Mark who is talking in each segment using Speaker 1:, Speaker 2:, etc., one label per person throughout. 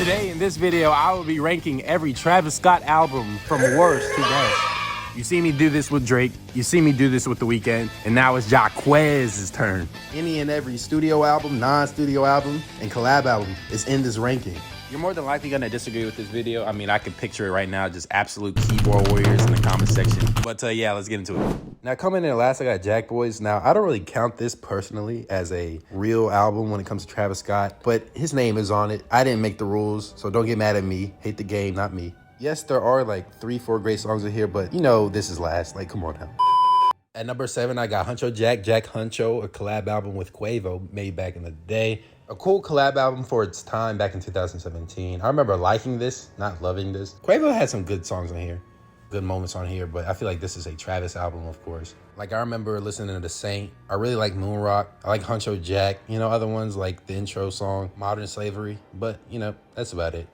Speaker 1: Today in this video, I will be ranking every Travis Scott album from worst to best. You see me do this with Drake, you see me do this with The Weeknd, and now it's JackBoys' turn.
Speaker 2: Any and every studio album, non-studio album, and collab album is in this ranking.
Speaker 1: You're more than likely gonna disagree with this video. I mean, I can picture it right now, just absolute keyboard warriors in the comment section. But yeah, let's get into it.
Speaker 2: Now coming in last, I got JackBoys. Now, I don't really count this personally as a real album when it comes to Travis Scott, but his name is on it. I didn't make the rules, so don't get mad at me. Hate the game, not me. Yes, there are like 3-4 great songs in here, but you know this is last. Like, come on now. At number 7, I got Huncho Jack Huncho, a collab album with Quavo made back in the day. A cool collab album for its time back in 2017. I remember liking this, not loving this. Quavo had some good songs on here, good moments on here, but I feel like this is a Travis album, of course. Like, I remember listening to The Saint. I really like Moon Rock. I like Huncho Jack. You know, other ones like the intro song, Modern Slavery, but you know, that's about it.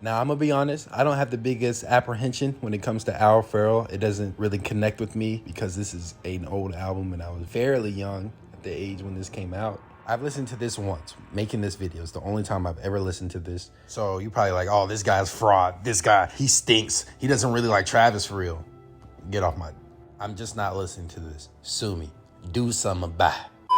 Speaker 2: Now, I'm gonna be honest, I don't have the biggest apprehension when it comes to Pharaoh. It doesn't really connect with me because this is an old album and I was fairly young at the age when this came out. I've listened to this once, making this video. It's the only time I've ever listened to this. So you're probably like, oh, this guy's fraud. This guy, he stinks. He doesn't really like Travis for real. Get off my... I'm just not listening to this. Sue me. Do something about it.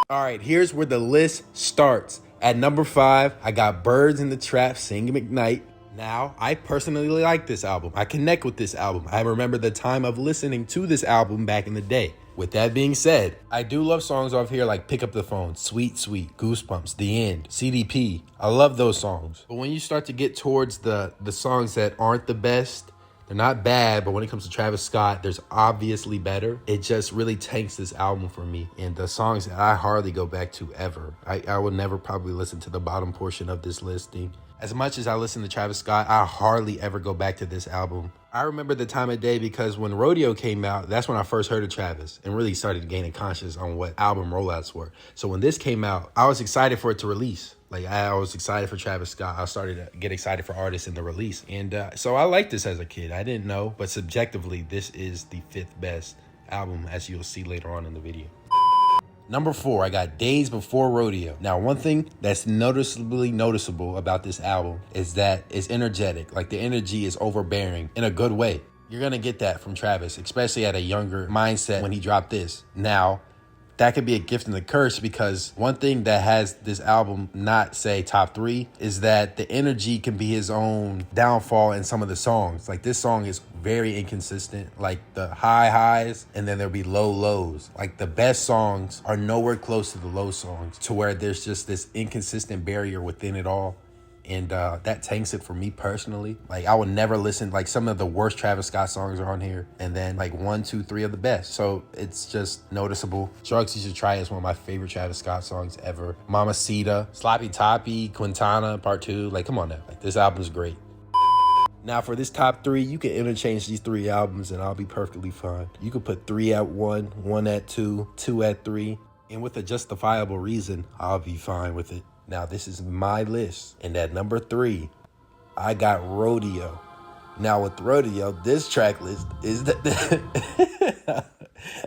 Speaker 2: All right, here's where the list starts. At number 5, I got Birds in the Trap, Sing McKnight. Now, I personally like this album. I connect with this album. I remember the time of listening to this album back in the day. With that being said, I do love songs off here like Pick Up the Phone, Sweet Sweet, Goosebumps, The End, CDP. I love those songs. But when you start to get towards the songs that aren't the best, they're not bad, but when it comes to Travis Scott, there's obviously better. It just really tanks this album for me. And the songs that I hardly go back to ever. I would never probably listen to the bottom portion of this listing. As much as I listen to Travis Scott, I hardly ever go back to this album. I remember the time of day because when Rodeo came out, that's when I first heard of Travis and really started gaining conscious on what album rollouts were. So when this came out, I was excited for it to release. Like, I was excited for Travis Scott. I started to get excited for artists in the release. And so I liked this as a kid. I didn't know, but subjectively, this is the 5th best album, as you'll see later on in the video. Number 4, I got Days Before Rodeo. Now, one thing that's noticeable about this album is that it's energetic. Like, the energy is overbearing in a good way. You're gonna get that from Travis, especially at a younger mindset when he dropped this. Now, that could be a gift and a curse because one thing that has this album not say top 3 is that the energy can be his own downfall in some of the songs. Like, this song is very inconsistent, like the high highs and then there'll be low lows. Like, the best songs are nowhere close to the low songs, to where there's just this inconsistent barrier within it all. And that tanks it for me personally. Like, I would never listen, like, some of the worst Travis Scott songs are on here, and then like 1, 2, 3 of the best. So it's just noticeable. Drugs You Should Try is one of my favorite Travis Scott songs ever. Mamacita, Sloppy Toppy, Quintana Part 2. Like, come on now. Like, this album's great. Now, for this top 3, you can interchange these 3 albums and I'll be perfectly fine. You could put 3 at 1, 1 at 2, 2 at 3. And with a justifiable reason, I'll be fine with it. Now, this is my list. And at number 3, I got Rodeo. Now, with Rodeo, this track list is the...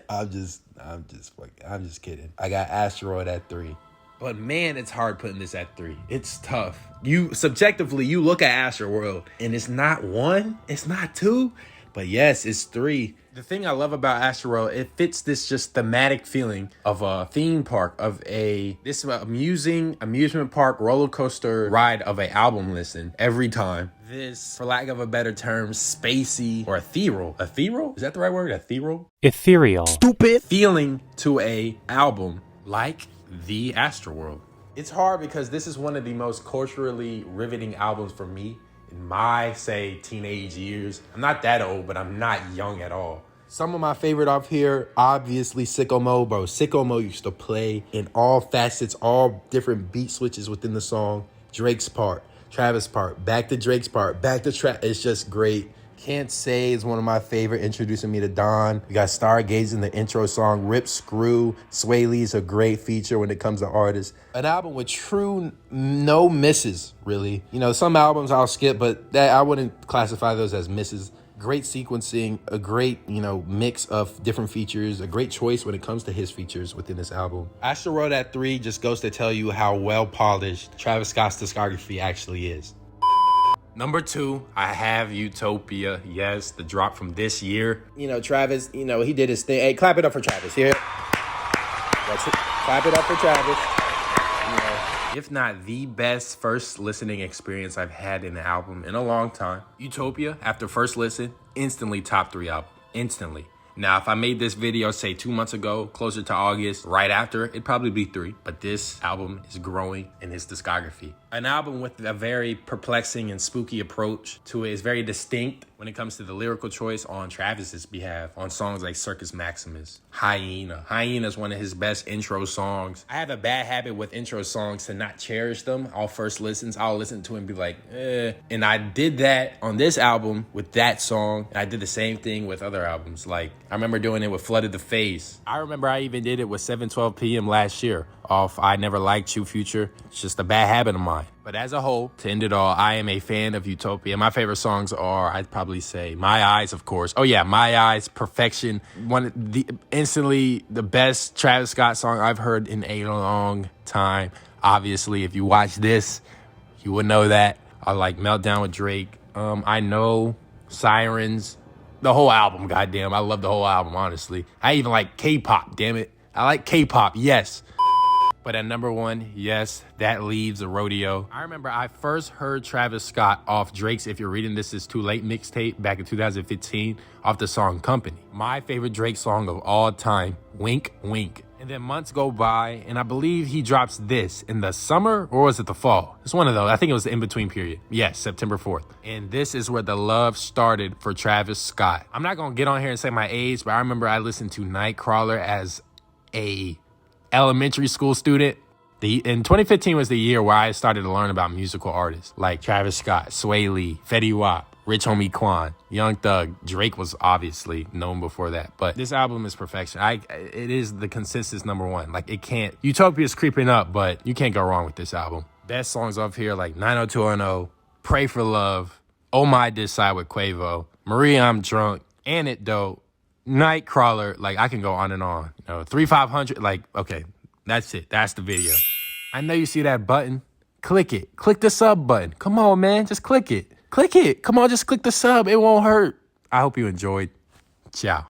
Speaker 2: I'm just kidding. I got Astroworld at 3. But man, it's hard putting this at 3. It's tough. You subjectively, you look at Astroworld and it's not 1, it's not 2, but yes, it's 3. The thing I love about Astroworld, it fits this just thematic feeling of a theme park, of this amusing amusement park roller coaster ride of an album listen every time. This, for lack of a better term, spacey or ethereal. Ethereal? Is that the right word? Ethereal?
Speaker 3: Ethereal.
Speaker 1: Stupid feeling to a album like the Astroworld. It's hard because this is one of the most culturally riveting albums for me in my, say, teenage years. I'm not that old, but I'm not young at all. Some of my favorite off here, obviously Sicko Mode, bro. Sicko Mode used to play in all facets, all different beat switches within the song. Drake's part, Travis part, back to Drake's part, back to Travis. It's just great. Can't Say is one of my favorite, introducing me to Dawn. We got Stargaze in the intro song. Rip Screw, Sway Lee is a great feature when it comes to artists. An album with true no misses, really. You know, some albums I'll skip, but that I wouldn't classify those as misses.
Speaker 2: Great sequencing, a great, mix of different features, a great choice when it comes to his features within this album. Astroworld at 3 just goes to tell you how well polished Travis Scott's discography actually is.
Speaker 1: Number 2, I have Utopia. Yes, the drop from this year.
Speaker 2: Travis, he did his thing. Hey, clap it up for Travis here. That's it. Clap it up for Travis.
Speaker 1: If not the best first listening experience I've had in an album in a long time. Utopia, after first listen, instantly top 3 album. Instantly. Now, if I made this video, say 2 months ago, closer to August, right after, it'd probably be 3. But this album is growing in his discography. An album with a very perplexing and spooky approach to it is very distinct when it comes to the lyrical choice on Travis's behalf on songs like Circus Maximus, Hyena. Hyena is one of his best intro songs. I have a bad habit with intro songs to not cherish them. All first listens, I'll listen to it and be like, eh. And I did that on this album with that song. And I did the same thing with other albums. Like, I remember doing it with Flooded the Face. I remember I even did it with 7:12 p.m. last year off I Never Liked You Future. It's just a bad habit of mine. But as a whole, to end it all, I am a fan of Utopia. My favorite songs are, I'd probably say, My Eyes, of course. Oh yeah, My Eyes, Perfection. Instantly the best Travis Scott song I've heard in a long time. Obviously, if you watch this, you would know that. I like Meltdown with Drake. I Know, Sirens. The whole album, goddamn. I love the whole album, honestly. I even like K-pop, damn it. I like K-pop, yes. But at number 1, yes, that leaves a Rodeo. I remember I first heard Travis Scott off Drake's If You're Reading This Is Too Late mixtape back in 2015 off the song Company. My favorite Drake song of all time, Wink, Wink. And then months go by, and I believe he drops this in the summer, or was it the fall? It's one of those. I think it was the in-between period. Yes, September 4th. And this is where the love started for Travis Scott. I'm not going to get on here and say my age, but I remember I listened to Nightcrawler as a elementary school student. In 2015 was the year where I started to learn about musical artists like Travis Scott, Sway Lee, Fetty Wap, Rich Homie Quan, Young Thug. Drake was obviously known before that, but this album is perfection. It is the consensus number 1. Like, it can't. Utopia is creeping up, but you can't go wrong with this album. Best songs off here like 90210, Pray for Love, Oh My This Side with Quavo, Maria I'm Drunk, Antidote, Nightcrawler. Like, I can go on and on. 3500. Like, okay, that's it. That's the video. I know you see that button. Click it. Click the sub button. Come on, man. Just click it. Click it. Come on, just click the sub. It won't hurt. I hope you enjoyed. Ciao.